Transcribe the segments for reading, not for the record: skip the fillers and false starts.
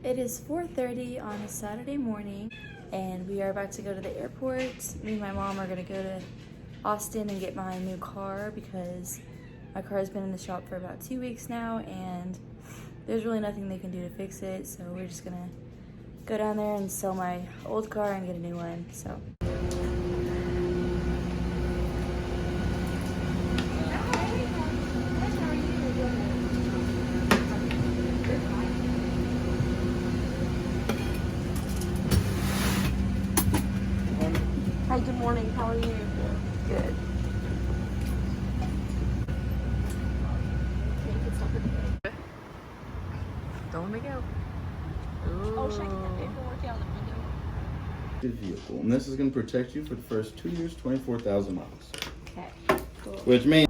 It is 4:30 on a Saturday morning, and we are about to go to the airport. Me and my mom are going to go to Austin and get my new car because my car has been in the shop for about 2 weeks now, and there's really nothing they can do to fix it. So we're just going to go down there and sell my old car and get a new one. So. Hi, good morning. How are you? Good. Don't let me go. Oh, check the paperwork out the window. Vehicle, and this is going to protect you for the first 2 years, 24,000 miles. Okay, cool. Which means.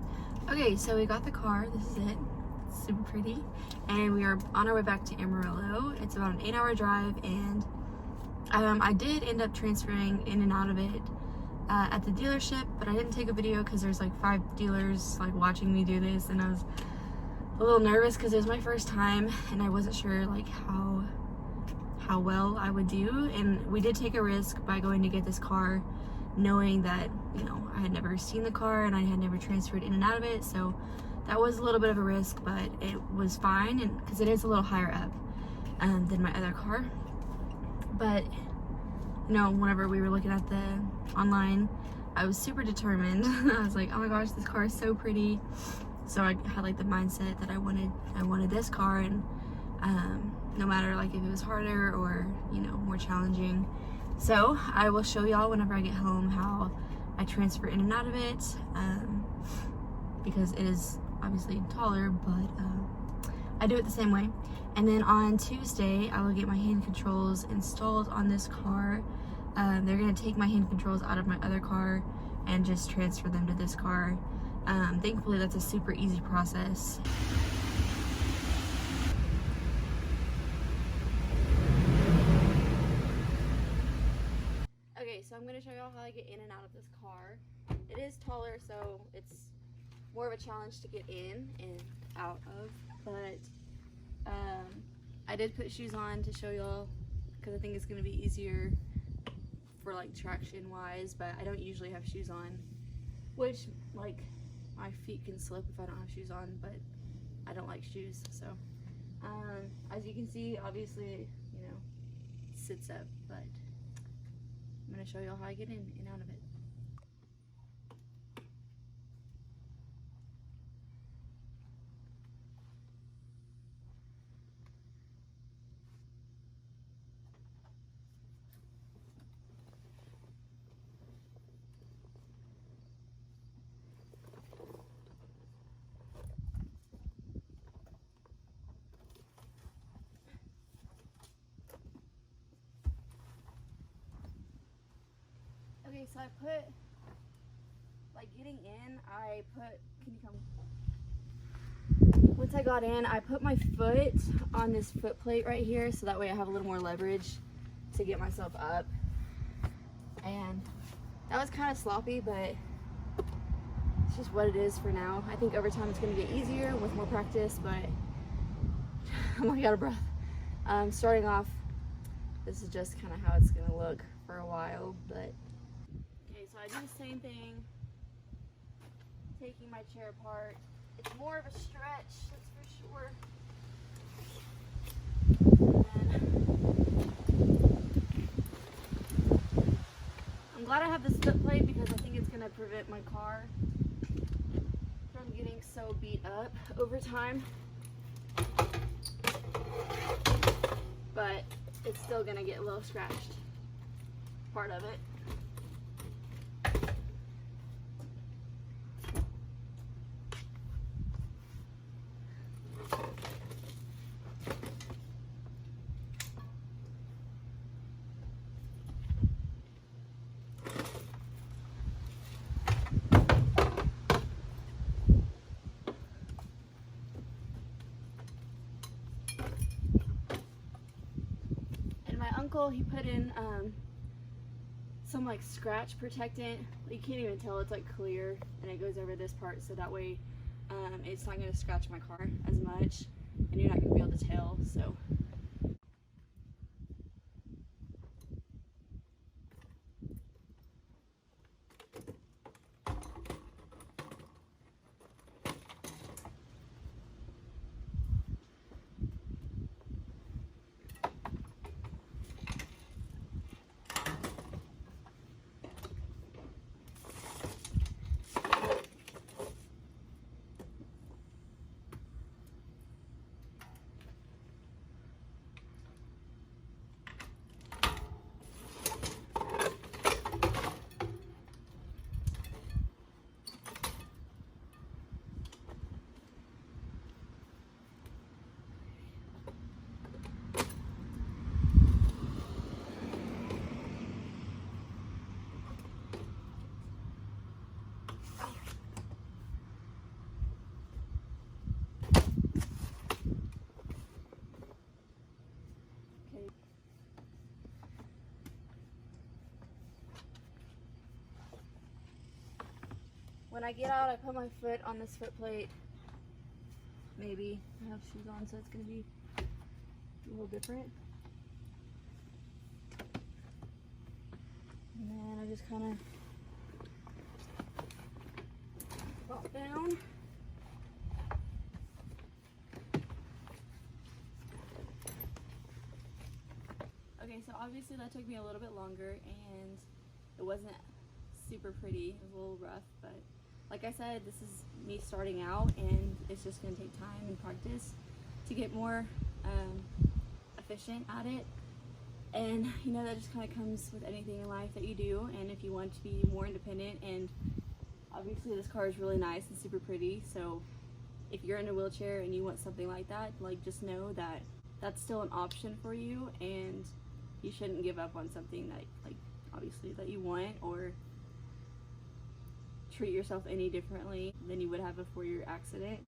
Okay, so we got the car. This is it. It's super pretty. And we are on our way back to Amarillo. It's about an 8-hour drive, and I did end up transferring in and out of it at the dealership, but I didn't take a video because there's like 5 dealers like watching me do this, and I was a little nervous because it was my first time and I wasn't sure like how well I would do. And we did take a risk by going to get this car knowing that, you know, I had never seen the car and I had never transferred in and out of it, so that was a little bit of a risk, but it was fine, and because it is a little higher up than my other car. But you know, whenever we were looking at the online, I was super determined. I was like, oh my gosh, this car is so pretty. So I had like the mindset that I wanted this car, and no matter like if it was harder or, you know, more challenging. So I will show y'all whenever I get home how I transfer in and out of it, because it is obviously taller, but I do it the same way. And then on Tuesday, I will get my hand controls installed on this car. They're gonna take my hand controls out of my other car and just transfer them to this car. Thankfully, that's a super easy process. Okay, so I'm gonna show y'all how I get in and out of this car. It is taller, so it's more of a challenge to get in and out of, but I did put shoes on to show y'all because I think it's going to be easier for like traction wise, but I don't usually have shoes on, which like my feet can slip if I don't have shoes on, but I don't like shoes. So as you can see, obviously, you know, it sits up, but I'm going to show y'all how I get in and out of it. Okay, so I put, like getting in, can you come? Once I got in, I put my foot on this foot plate right here, so that way I have a little more leverage to get myself up. And that was kind of sloppy, but it's just what it is for now. I think over time it's gonna get easier with more practice, but I'm like out of breath. Starting off, this is just kind of how it's gonna look for a while, but so I do the same thing, taking my chair apart. It's more of a stretch, that's for sure. I'm glad I have this foot plate because I think it's going to prevent my car from getting so beat up over time. But it's still going to get a little scratched, part of it. Uncle, he put in some like scratch protectant. You can't even tell, it's like clear, and it goes over this part, so that way it's not going to scratch my car as much and you're not going to be able to tell. So when I get out, I put my foot on this foot plate. Maybe. I have shoes on, so it's gonna be a little different. And then I just kind of drop down. Okay, so obviously that took me a little bit longer and it wasn't super pretty. It was a little rough, but like I said, this is me starting out and it's just gonna take time and practice to get more efficient at it. And you know, that just kind of comes with anything in life that you do. And if you want to be more independent, and obviously this car is really nice and super pretty, so if you're in a wheelchair and you want something like that, like, just know that that's still an option for you, and you shouldn't give up on something that, like, obviously that you want, or treat yourself any differently than you would have before your accident.